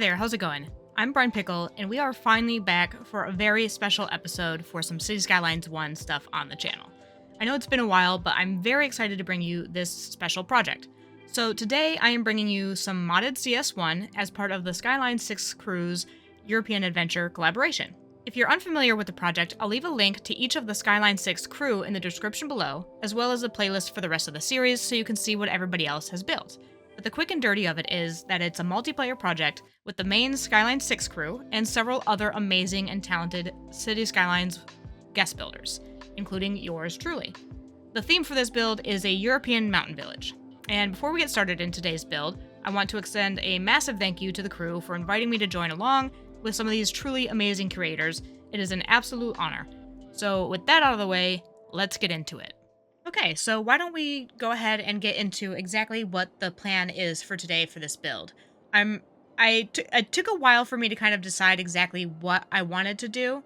there, how's it going? I'm Brian Pickle, and we are finally back for a very special episode for some City Skylines 1 stuff on the channel. I know it's been a while, but I'm very excited to bring you this special project. So today I am bringing you some modded CS1 as part of the Skyline 6 crew's European Adventure collaboration. If you're unfamiliar with the project, I'll leave a link to each of the Skyline 6 crew in the description below, as well as a playlist for the rest of the series so you can see what everybody else has built. But the quick and dirty of it is that it's a multiplayer project with the main Skyline 6 crew and several other amazing and talented City Skylines guest builders, including yours truly. The theme for this build is a European mountain village. And before we get started in today's build, I want to extend a massive thank you to the crew for inviting me to join along with some of these truly amazing creators. It is an absolute honor. So with that out of the way, let's get into it. Okay, so why don't we go ahead and get into exactly what the plan is for today for this build. It took a while for me to kind of decide exactly what I wanted to do,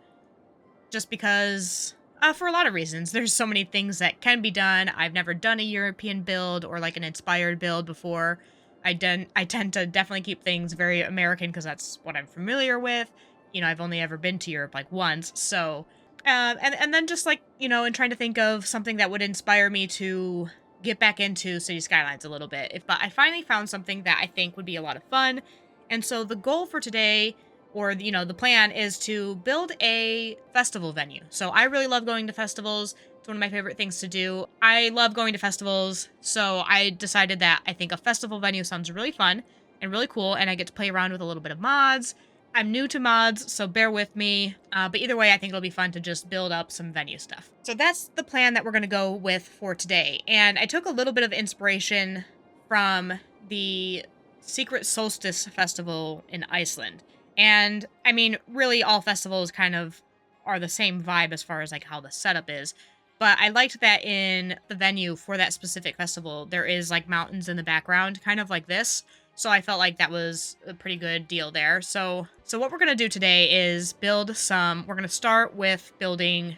just because, for a lot of reasons. There's so many things that can be done. I've never done a European build or like an inspired build before. I tend to definitely keep things very American because that's what I'm familiar with. You know, I've only ever been to Europe like once, so... And then just like, you know, and trying to think of something that would inspire me to get back into City Skylines a little bit. But I finally found something that I think would be a lot of fun. And so the goal for today, or, you know, the plan is to build a festival venue. So I really love going to festivals. It's one of my favorite things to do. I love going to festivals. So I decided that I think a festival venue sounds really fun and really cool. And I get to play around with a little bit of mods. I'm new to mods, so bear with me, but either way, I think it'll be fun to just build up some venue stuff. So that's the plan that we're going to go with for today, and I took a little bit of inspiration from the Secret Solstice Festival in Iceland. And, I mean, really all festivals kind of are the same vibe as far as, like, how the setup is. But I liked that in the venue for that specific festival, there is, like, mountains in the background, kind of like this. So I felt like that was a pretty good deal there. So what we're going to do today is we're going to start with building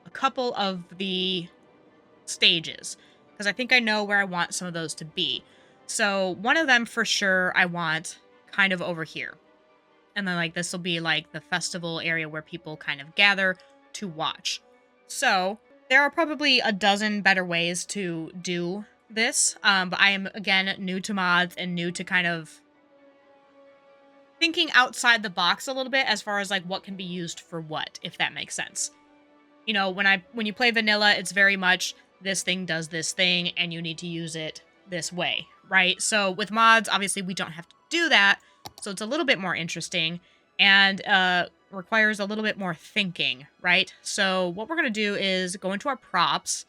a couple of the stages, because I think I know where I want some of those to be. So one of them for sure I want kind of over here. And then like this will be like the festival area where people kind of gather to watch. So there are probably a dozen better ways to do this, but I am, again, new to mods and new to kind of thinking outside the box a little bit as far as like what can be used for what, if that makes sense. You know, when you play vanilla, it's very much this thing does this thing and you need to use it this way, right? So with mods, obviously we don't have to do that, so it's a little bit more interesting and requires a little bit more thinking, right? So what we're going to do is go into our props.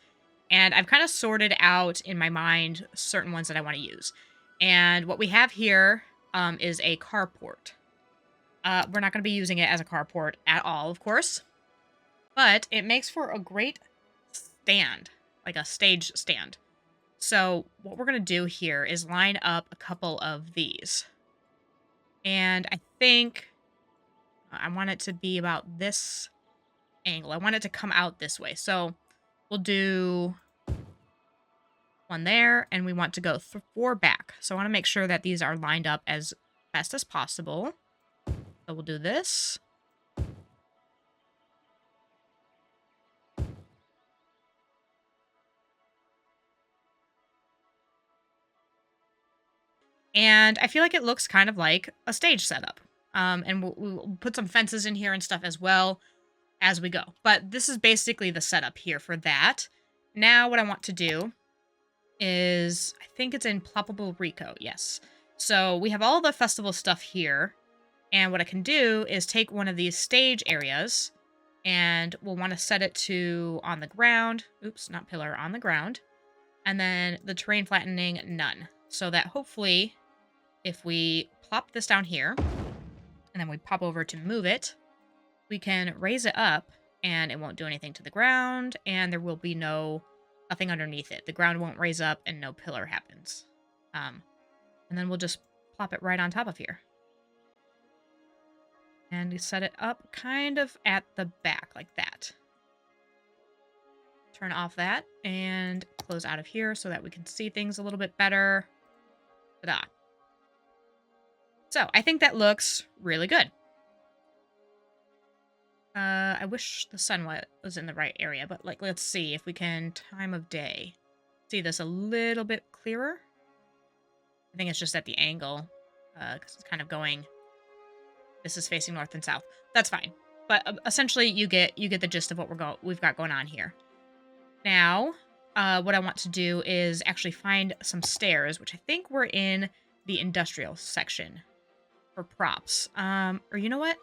And I've kind of sorted out in my mind certain ones that I want to use. And what we have here is a carport. We're not going to be using it as a carport at all, of course. But it makes for a great stand, like a stage stand. So what we're going to do here is line up a couple of these. And I think I want it to be about this angle. I want it to come out this way. So we'll do one there, and we want to go 4 back. So I want to make sure that these are lined up as best as possible. So we'll do this. And I feel like it looks kind of like a stage setup. And we'll put some fences in here and stuff as well as we go. But this is basically the setup here for that. Now what I want to do is, I think it's in Ploppable Rico, yes. So we have all the festival stuff here, and what I can do is take one of these stage areas, and we'll want to set it to on the ground, oops, not pillar, on the ground, and then the terrain flattening, none. So that hopefully, if we plop this down here, and then we pop over to move it, we can raise it up, and it won't do anything to the ground, and there will be nothing underneath it. The ground won't raise up and no pillar happens. And then we'll just plop it right on top of here. And set it up kind of at the back like that. Turn off that and close out of here so that we can see things a little bit better. Ta-da. So I think that looks really good. I wish the sun was in the right area, but like, let's see if we can time of day. See this a little bit clearer. I think it's just at the angle, because it's kind of going. This is facing north and south. That's fine, but essentially you get the gist of what we've got going on here. Now, what I want to do is actually find some stairs, which I think were in the industrial section for props. Or you know what?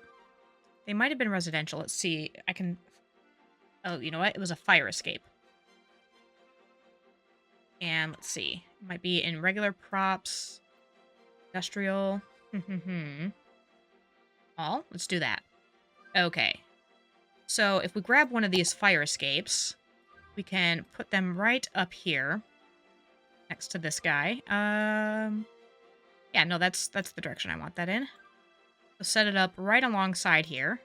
They might have been residential. Let's see. I can. Oh, you know what? It was a fire escape. And let's see. It might be in regular props, industrial. All. Let's do that. Okay. So if we grab one of these fire escapes, we can put them right up here next to this guy. Yeah, no, that's the direction I want that in. So set it up right alongside here.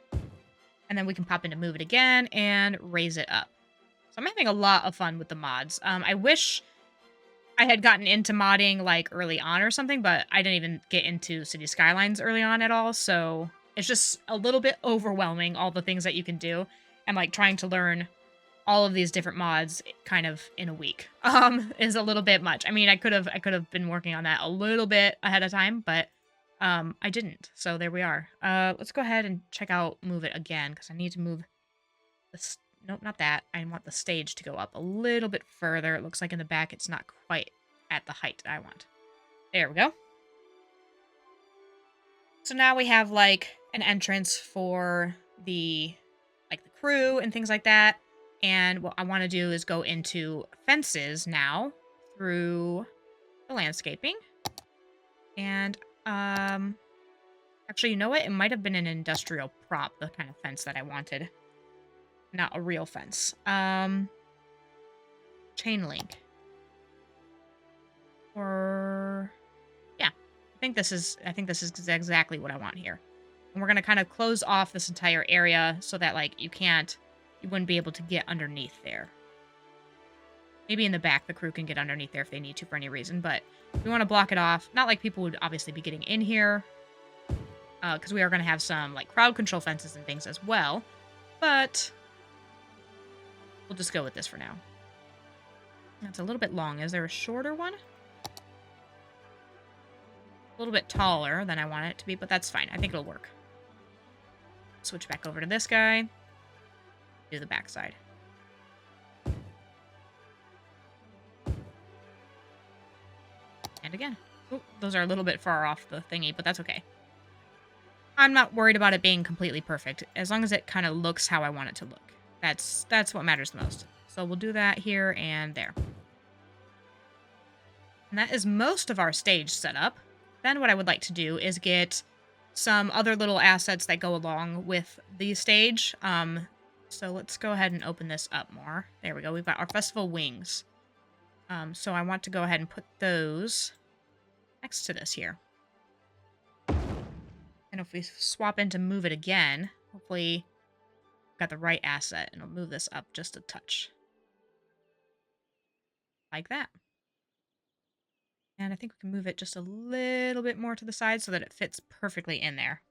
And then we can pop in to move it again and raise it up. So I'm having a lot of fun with the mods. I wish I had gotten into modding like early on or something, but I didn't even get into City Skylines early on at all. So it's just a little bit overwhelming, all the things that you can do. And like trying to learn all of these different mods kind of in a week is a little bit much. I mean, I could have been working on that a little bit ahead of time, but I didn't. So there we are. Let's go ahead and check out move it again, because I need to move this. Nope, not that. I want the stage to go up a little bit further. It looks like in the back it's not quite at the height I want. There we go. So now we have like an entrance for the crew and things like that. And what I want to do is go into fences now through the landscaping. And actually, you know what? It might have been an industrial prop, the kind of fence that I wanted. Not a real fence. Chain link. Or yeah, I think this is exactly what I want here. And we're gonna kind of close off this entire area so that like you wouldn't be able to get underneath there. Maybe in the back the crew can get underneath there if they need to for any reason, but we want to block it off. Not like people would obviously be getting in here, because we are going to have some like crowd control fences and things as well, but we'll just go with this for now. That's a little bit long. Is there a shorter one? A little bit taller than I want it to be, but that's fine. I think it'll work. Switch back over to this guy. Do the backside. And again. Ooh, those are a little bit far off the thingy, but that's okay. I'm not worried about it being completely perfect, as long as it kind of looks how I want it to look. That's what matters the most. So we'll do that here and there. And that is most of our stage setup. Then what I would like to do is get some other little assets that go along with the stage. So let's go ahead and open this up more. There we go. We've got our festival wings. So I want to go ahead and put those next to this here. And if we swap in to move it again, hopefully we've got the right asset, and it'll move this up just a touch. Like that. And I think we can move it just a little bit more to the side so that it fits perfectly in there.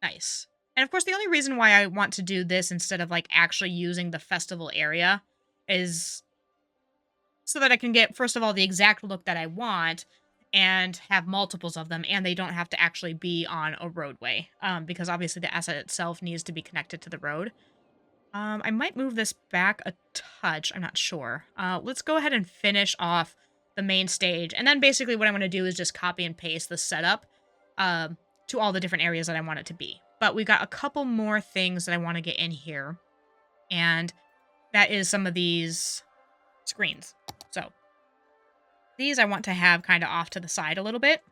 Nice. And of course, the only reason why I want to do this instead of like actually using the festival area is so that I can get, first of all, the exact look that I want and have multiples of them, and they don't have to actually be on a roadway, because obviously the asset itself needs to be connected to the road. I might move this back a touch. I'm not sure. Let's go ahead and finish off the main stage, and then basically what I'm going to do is just copy and paste the setup to all the different areas that I want it to be. But we've got a couple more things that I want to get in here, and that is some of these screens. So these I want to have kind of off to the side a little bit,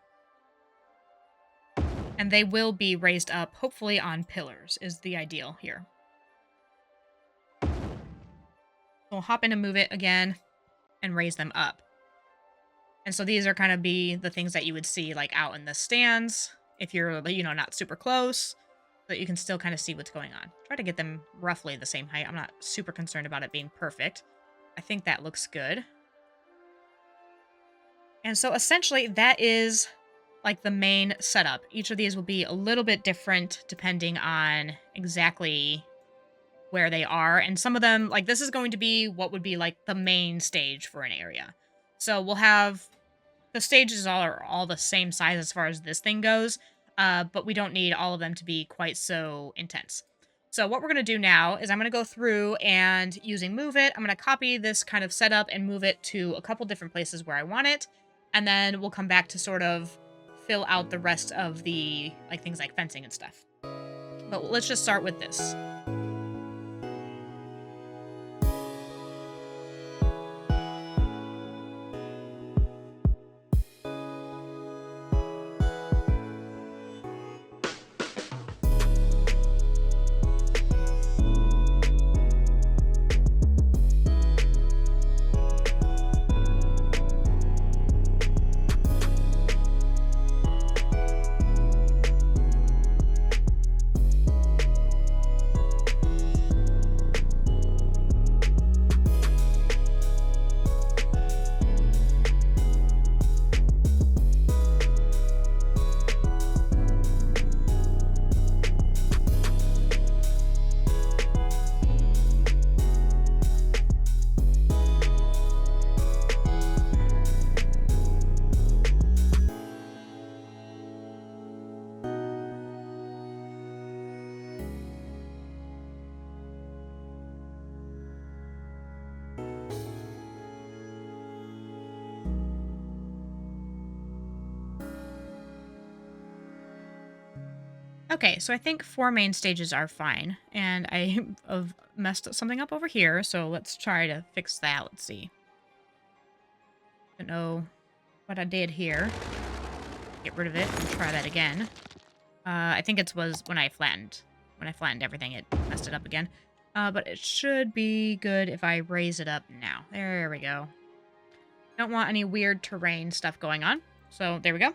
and they will be raised up, hopefully on pillars is the ideal here. So we'll hop in and move it again and raise them up. And so these are kind of be the things that you would see like out in the stands if you're, not super close, but you can still kind of see what's going on. Try to get them roughly the same height. I'm not super concerned about it being perfect. I think that looks good. And so essentially that is like the main setup. Each of these will be a little bit different depending on exactly where they are. And some of them, like this is going to be what would be like the main stage for an area. So we'll have the stages are all the same size as far as this thing goes, but we don't need all of them to be quite so intense. So what we're going to do now is I'm going to go through and using Move It, I'm going to copy this kind of setup and move it to a couple different places where I want it. And then we'll come back to sort of fill out the rest of the like things like fencing and stuff. But let's just start with this. Okay, so I think 4 main stages are fine, and I have messed something up over here, so let's try to fix that. Let's see. I don't know what I did here. Get rid of it and try that again. I think it was when I flattened everything, it messed it up again. But it should be good if I raise it up now. There we go. Don't want any weird terrain stuff going on, so there we go.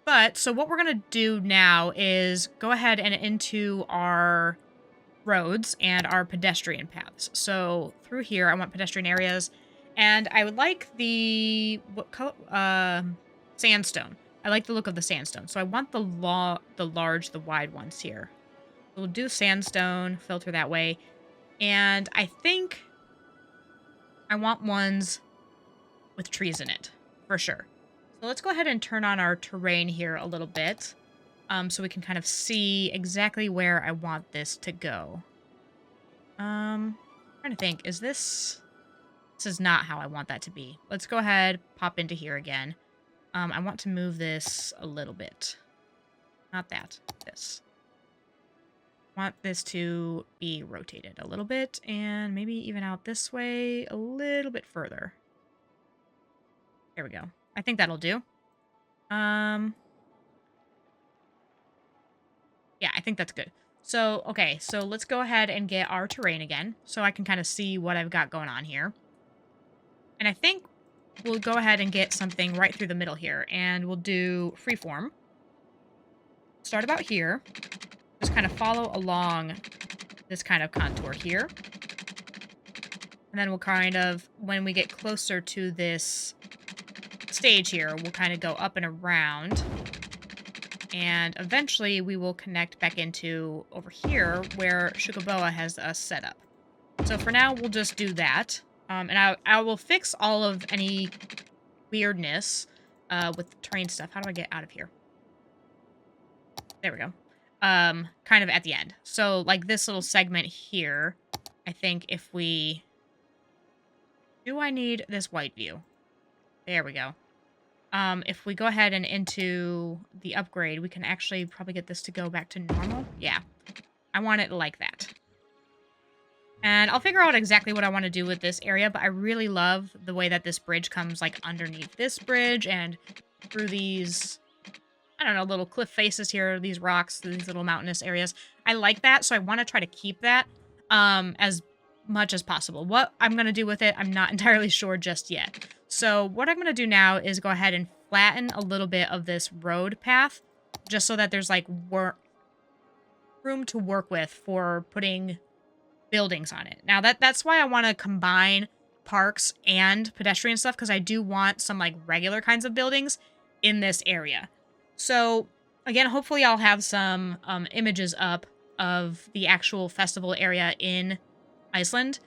But, so what we're going to do now is go ahead and into our roads and our pedestrian paths. So, through here, I want pedestrian areas. And I would like the, what color? Sandstone. I like the look of the sandstone. So I want the wide ones here. We'll do sandstone, filter that way. And I think I want ones with trees in it, for sure. So let's go ahead and turn on our terrain here a little bit, so we can kind of see exactly where I want this to go. I'm trying to think, is this is not how I want that to be. Let's go ahead, pop into here again. I want to move this a little bit. Not that, this. I want this to be rotated a little bit, and maybe even out this way a little bit further. There we go. I think that'll do. Yeah, I think that's good. So, okay, so let's go ahead and get our terrain again, so I can kind of see what I've got going on here. And I think we'll go ahead and get something right through the middle here, and we'll do freeform. Start about here. Just kind of follow along this kind of contour here. And then we'll kind of, when we get closer to this stage here, we'll kind of go up and around, and eventually we will connect back into over here where Shukaboa has us set up. So for now, we'll just do that, and I will fix all of any weirdness with the terrain stuff. How do I get out of here? There we go. Kind of at the end. So like this little segment here, I think if we... Do I need this white view? There we go. If we go ahead and into the upgrade, we can actually probably get this to go back to normal. Yeah, I want it like that. And I'll figure out exactly what I want to do with this area, but I really love the way that this bridge comes like underneath this bridge and through these, I don't know, little cliff faces here, these rocks, these little mountainous areas. I like that, so I want to try to keep that as much as possible. What I'm going to do with it, I'm not entirely sure just yet. So what I'm going to do now is go ahead and flatten a little bit of this road path, just so that there's like room to work with for putting buildings on it. Now that's why I want to combine parks and pedestrian stuff, because I do want some like regular kinds of buildings in this area. So, again, hopefully I'll have some images up of the actual festival area in Iceland.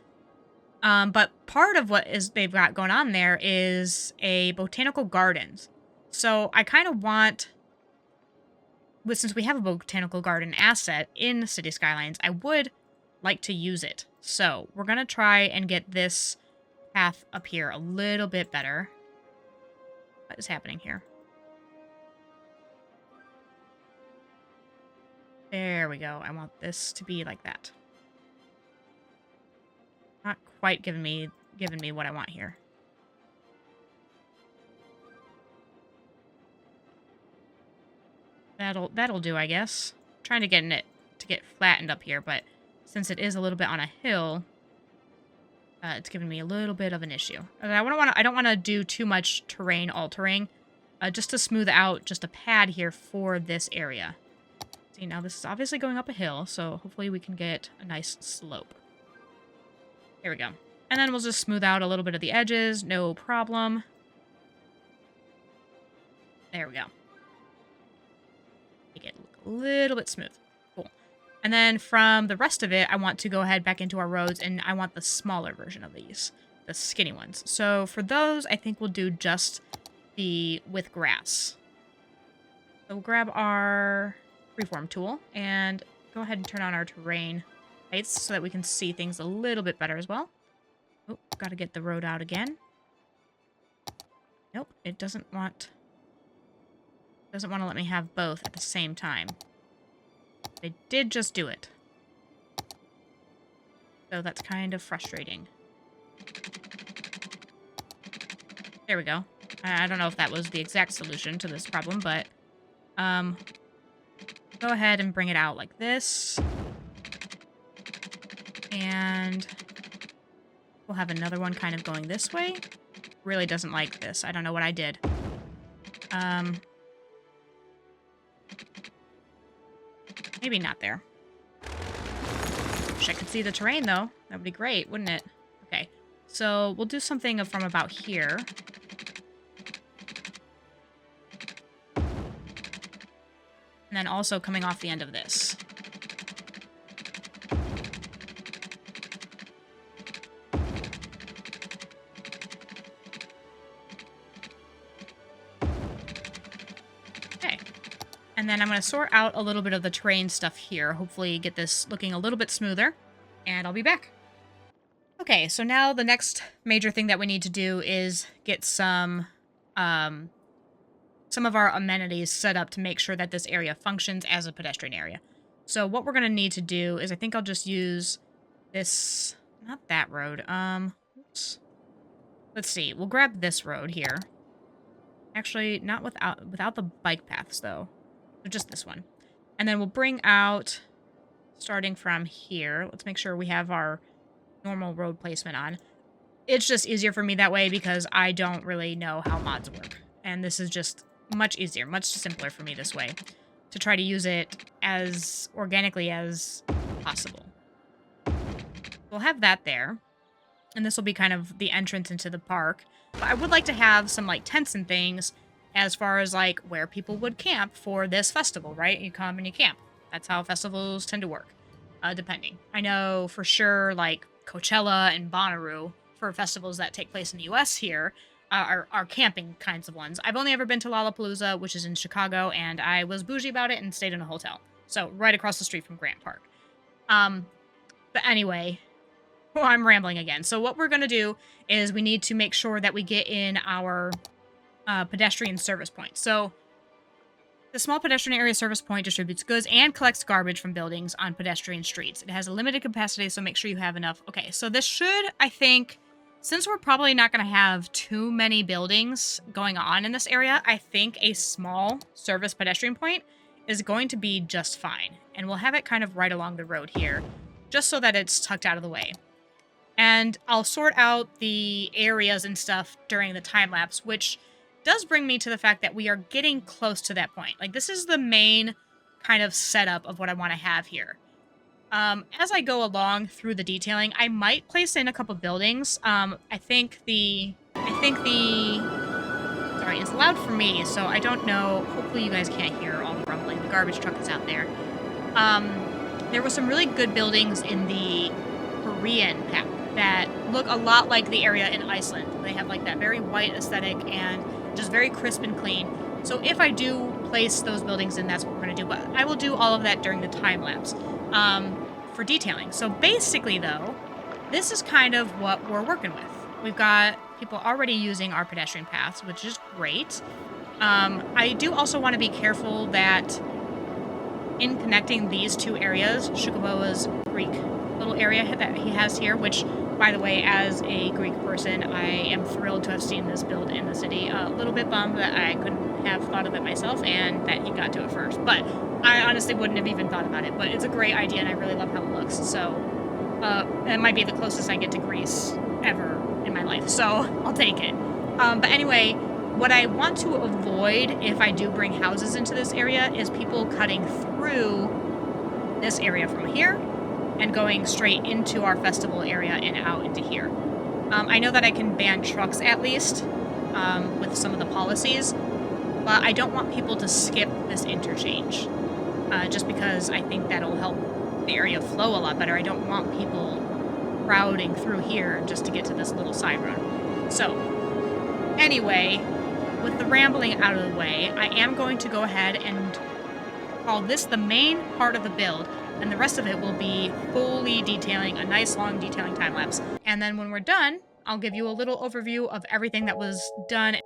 But part of what is they've got going on there is a botanical gardens. So I kind of want, since we have a botanical garden asset in City Skylines, I would like to use it. So we're going to try and get this path up here a little bit better. What is happening here? There we go. I want this to be like that. Not quite giving me what I want here. That'll do, I guess. I'm trying to get flattened up here, but since it is a little bit on a hill, it's giving me a little bit of an issue. And I don't want to do too much terrain altering, just to smooth out just a pad here for this area. See, now this is obviously going up a hill, so hopefully we can get a nice slope. There we go. And then we'll just smooth out a little bit of the edges, no problem. There we go. Make it look a little bit smooth. Cool. And then from the rest of it, I want to go ahead back into our roads, and I want the smaller version of these, the skinny ones. So for those, I think we'll do just the with grass. So we'll grab our freeform tool and go ahead and turn on our terrain heights so that we can see things a little bit better as well. Oh, gotta get the road out again. Nope, it doesn't want to let me have both at the same time. They did just do it. So that's kind of frustrating. There we go. I don't know if that was the exact solution to this problem, but go ahead and bring it out like this. And we'll have another one kind of going this way. Really doesn't like this. I don't know what I did. Maybe not there. Wish I could see the terrain, though. That would be great, wouldn't it? Okay, so we'll do something from about here. And then also coming off the end of this. And then I'm going to sort out a little bit of the terrain stuff here. Hopefully get this looking a little bit smoother. And I'll be back. Okay, so now the next major thing that we need to do is get some of our amenities set up to make sure that this area functions as a pedestrian area. So what we're going to need to do is I think I'll just use this, not that road. Oops. Let's see. We'll grab this road here. Actually, not without the bike paths, though. So just this one. And then we'll bring out, starting from here, let's make sure we have our normal road placement on. It's just easier for me that way because I don't really know how mods work. And this is just much easier, much simpler for me this way, to try to use it as organically as possible. We'll have that there. And this will be kind of the entrance into the park. But I would like to have some, like, tents and things as far as, like, where people would camp for this festival, right? You come and you camp. That's how festivals tend to work, depending. I know for sure, like, Coachella and Bonnaroo, for festivals that take place in the U.S. here, are camping kinds of ones. I've only ever been to Lollapalooza, which is in Chicago, and I was bougie about it and stayed in a hotel. So, right across the street from Grant Park. But anyway, well, I'm rambling again. So what we're going to do is we need to make sure that we get in our pedestrian service point. So the small pedestrian area service point distributes goods and collects garbage from buildings on pedestrian streets. It has a limited capacity, so make sure you have enough. Okay, so this should, I think, since we're probably not going to have too many buildings going on in this area, I think a small service pedestrian point is going to be just fine. And we'll have it kind of right along the road here, just so that it's tucked out of the way. And I'll sort out the areas and stuff during the time lapse, which does bring me to the fact that we are getting close to that point. Like, this is the main kind of setup of what I want to have here. As I go along through the detailing, I might place in a couple buildings. Sorry, Sorry, it's loud for me, so I don't know. Hopefully you guys can't hear all the rumbling. The garbage truck is out there. There were some really good buildings in the Korean pack that look a lot like the area in Iceland. They have like that very white aesthetic and just very crisp and clean. So if I do place those buildings in, that's what we're going to do. But I will do all of that during the time lapse for detailing. So basically, though, this is kind of what we're working with. We've got people already using our pedestrian paths, which is great. I do also want to be careful that in connecting these two areas, Shukaboa's Greek little area that he has here, which, by the way, as a Greek person, I am thrilled to have seen this build in the city. A little bit bummed that I couldn't have thought of it myself and that he got to it first. But I honestly wouldn't have even thought about it. But it's a great idea and I really love how it looks. So it might be the closest I get to Greece ever in my life. So I'll take it. But anyway, what I want to avoid if I do bring houses into this area is people cutting through this area from here and going straight into our festival area and out into here. I know that I can ban trucks at least with some of the policies, but I don't want people to skip this interchange just because I think that'll help the area flow a lot better. I don't want people crowding through here just to get to this little side road. So anyway, with the rambling out of the way, I am going to go ahead and call this the main part of the build, and the rest of it will be fully detailing, a nice long detailing time lapse. And then when we're done, I'll give you a little overview of everything that was done.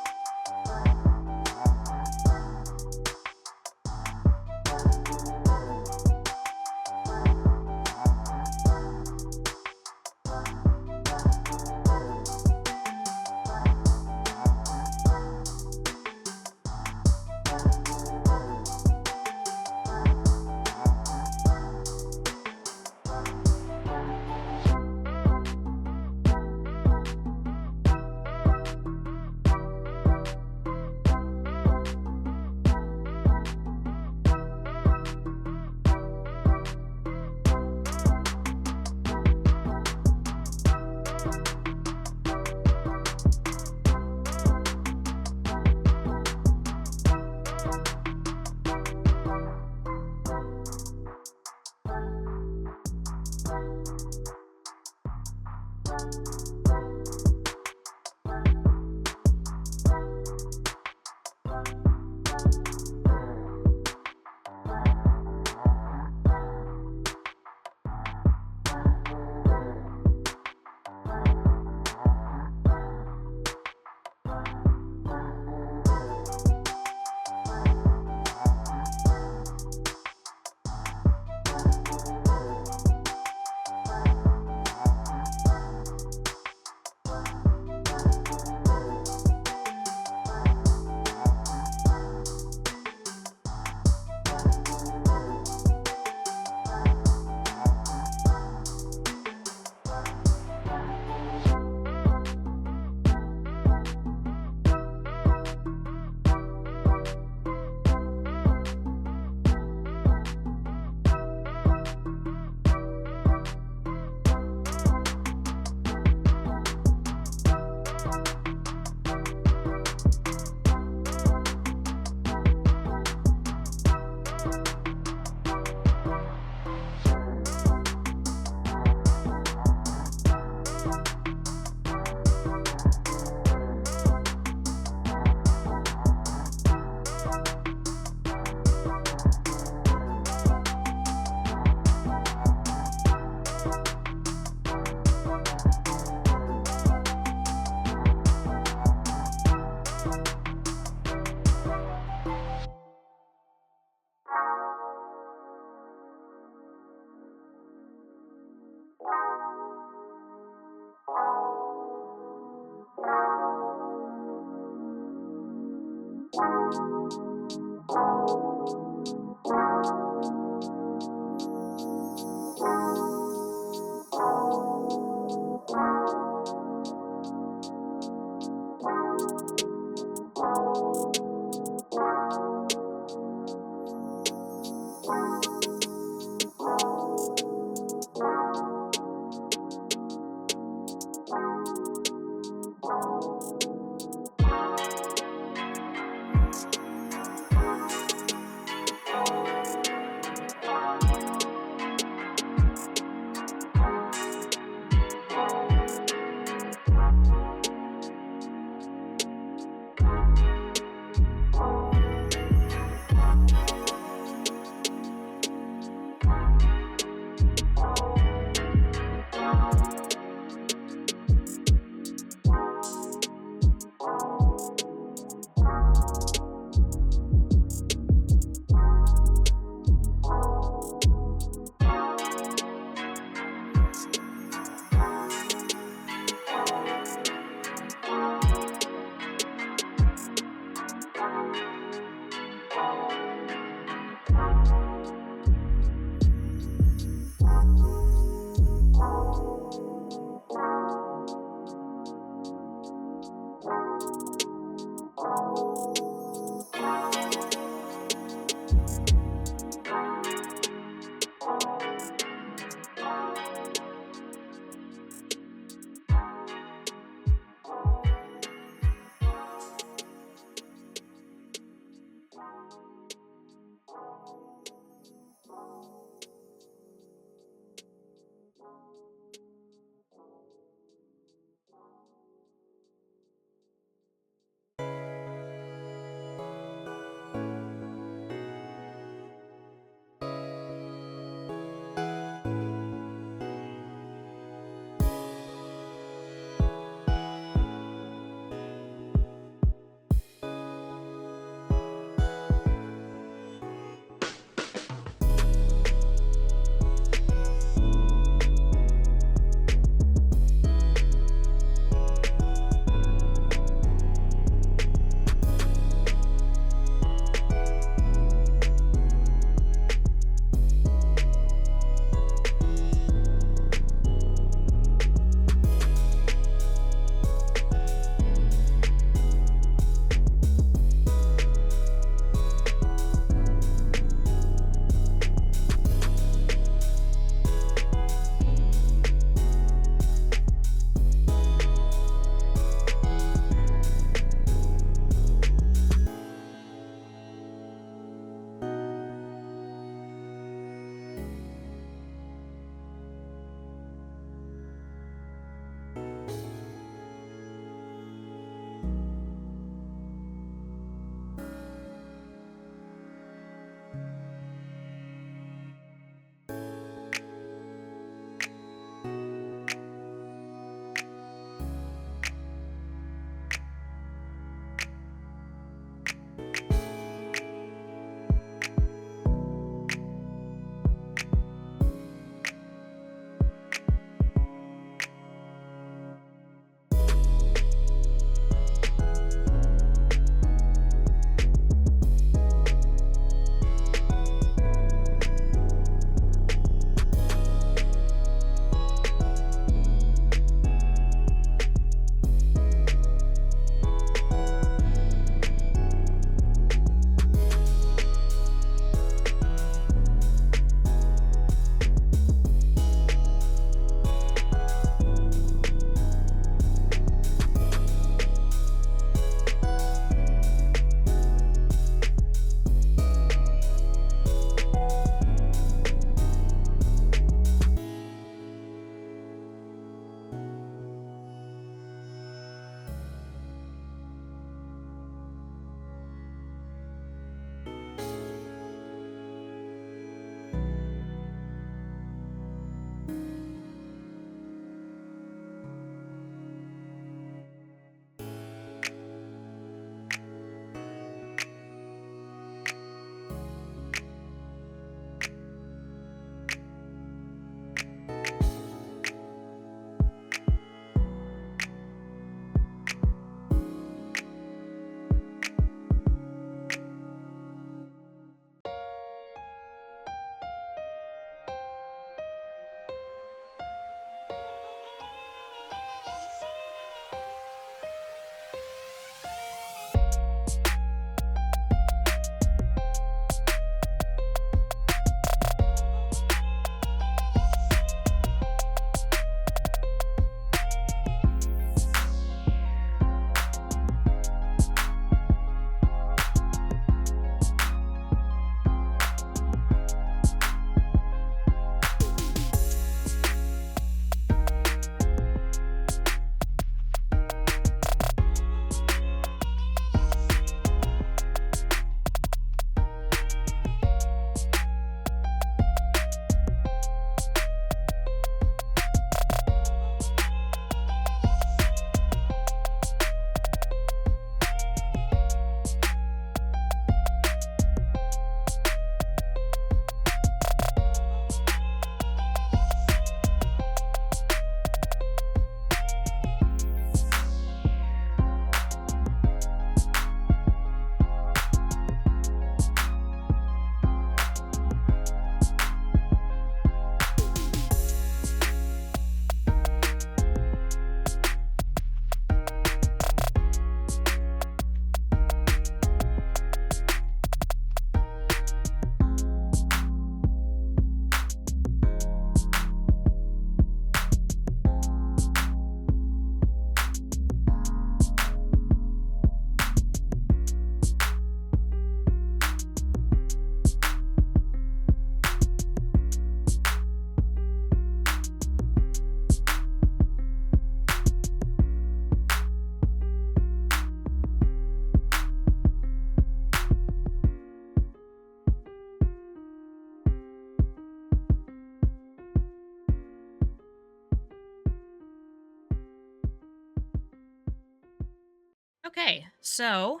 Okay, so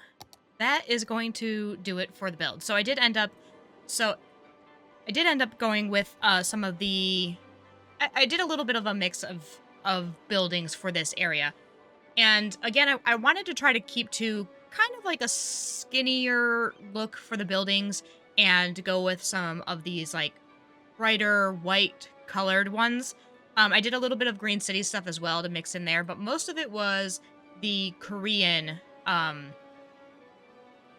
that is going to do it for the build. So I did end up going with some of the. I did a little bit of a mix of buildings for this area, and again, I wanted to try to keep to kind of like a skinnier look for the buildings, and go with some of these like brighter white colored ones. I did a little bit of Green City stuff as well to mix in there, but most of it was the Korean.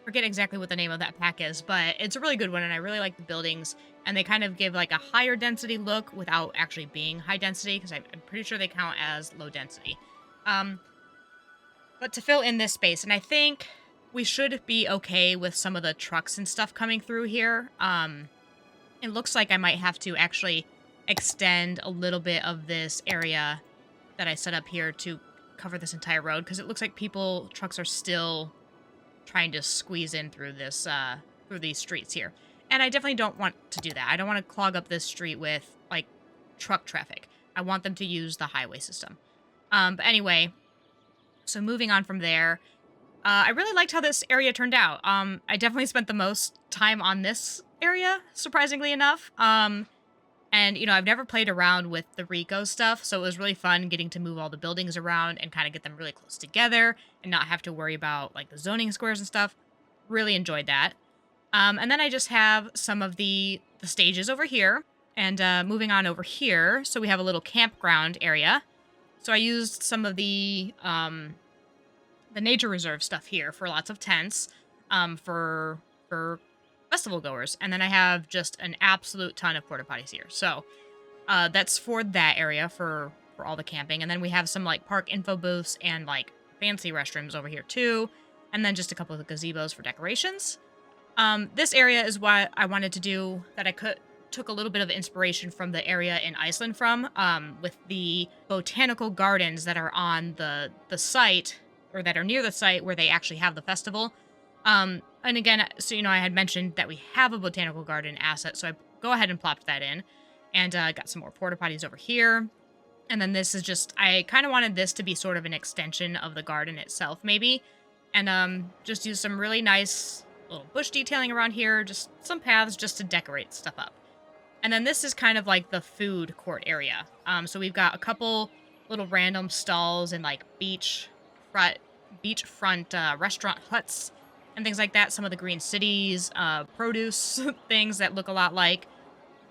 Forget exactly what the name of that pack is, but it's a really good one, and I really like the buildings. And they kind of give like a higher density look without actually being high density, because I'm pretty sure they count as low density. Um, but to fill in this space, and I think we should be okay with some of the trucks and stuff coming through here. It looks like I might have to actually extend a little bit of this area that I set up here to cover this entire road, because it looks like trucks are still trying to squeeze in through through these streets here. And I definitely don't want to do that. I don't want to clog up this street with like truck traffic. I want them to use the highway system. But anyway, so moving on from there, I really liked how this area turned out. I definitely spent the most time on this area, surprisingly enough. And, I've never played around with the Rico stuff, so it was really fun getting to move all the buildings around and kind of get them really close together and not have to worry about, like, the zoning squares and stuff. Really enjoyed that. And then I just have some of the stages over here. And moving on over here, so we have a little campground area. So I used some of the nature reserve stuff here for lots of tents for festival goers, and then I have just an absolute ton of porta potties here. So that's for that area for all the camping, and then we have some like park info booths and like fancy restrooms over here too, and then just a couple of gazebos for decorations. This area is what I wanted to do that took a little bit of inspiration from the area in Iceland with the botanical gardens that are on the site, or that are near the site where they actually have the festival. And again, so, I had mentioned that we have a botanical garden asset, so I go ahead and plopped that in. And got some more porta potties over here. And then this is just, I kind of wanted this to be sort of an extension of the garden itself, maybe. And just use some really nice little bush detailing around here, just some paths just to decorate stuff up. And then this is kind of like the food court area. So we've got a couple little random stalls and like beachfront restaurant huts and things like that. Some of the Green Cities, produce things that look a lot like,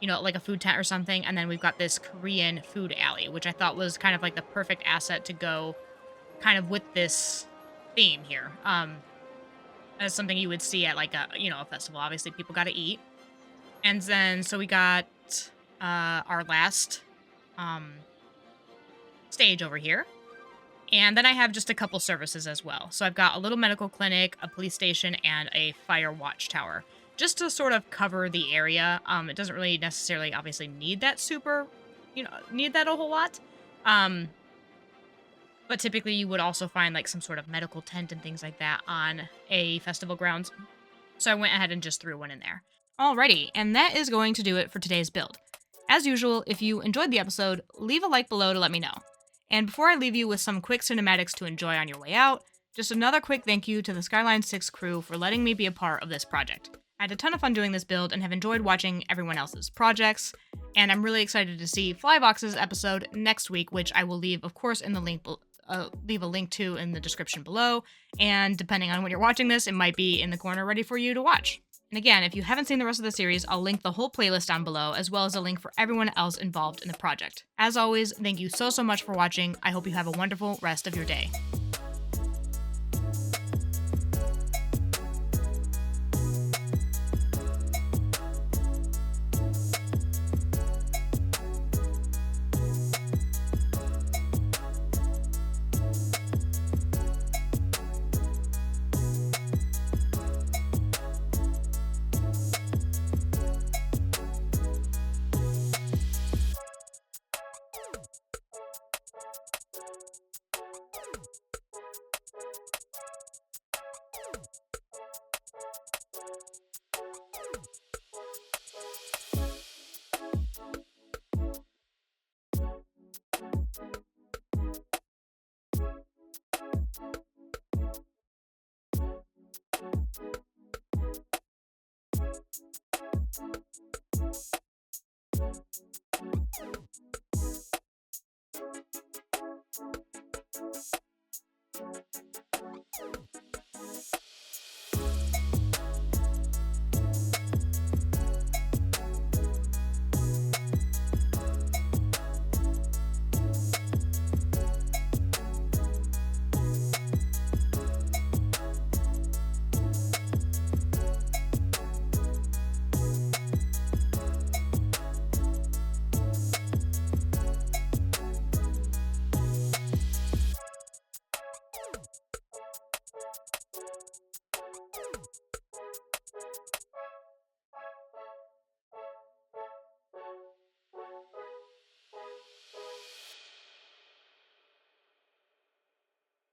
like a food tent or something. And then we've got this Korean food alley, which I thought was kind of like the perfect asset to go kind of with this theme here. As something you would see at like a festival. Obviously, people got to eat. And then, so we got our last stage over here. And then I have just a couple services as well. So I've got a little medical clinic, a police station, and a fire watchtower, just to sort of cover the area. It doesn't really necessarily, obviously, need that a whole lot. But typically you would also find like some sort of medical tent and things like that on a festival grounds. So I went ahead and just threw one in there. Alrighty, and that is going to do it for today's build. As usual, if you enjoyed the episode, leave a like below to let me know. And before I leave you with some quick cinematics to enjoy on your way out, just another quick thank you to the Skyline 6 crew for letting me be a part of this project. I had a ton of fun doing this build and have enjoyed watching everyone else's projects, and I'm really excited to see Flybox's episode next week, which I will leave, of course, in the leave a link to in the description below, and depending on when you're watching this, it might be in the corner ready for you to watch. And again, if you haven't seen the rest of the series, I'll link the whole playlist down below, as well as a link for everyone else involved in the project. As always, thank you so much for watching. I hope you have a wonderful rest of your day.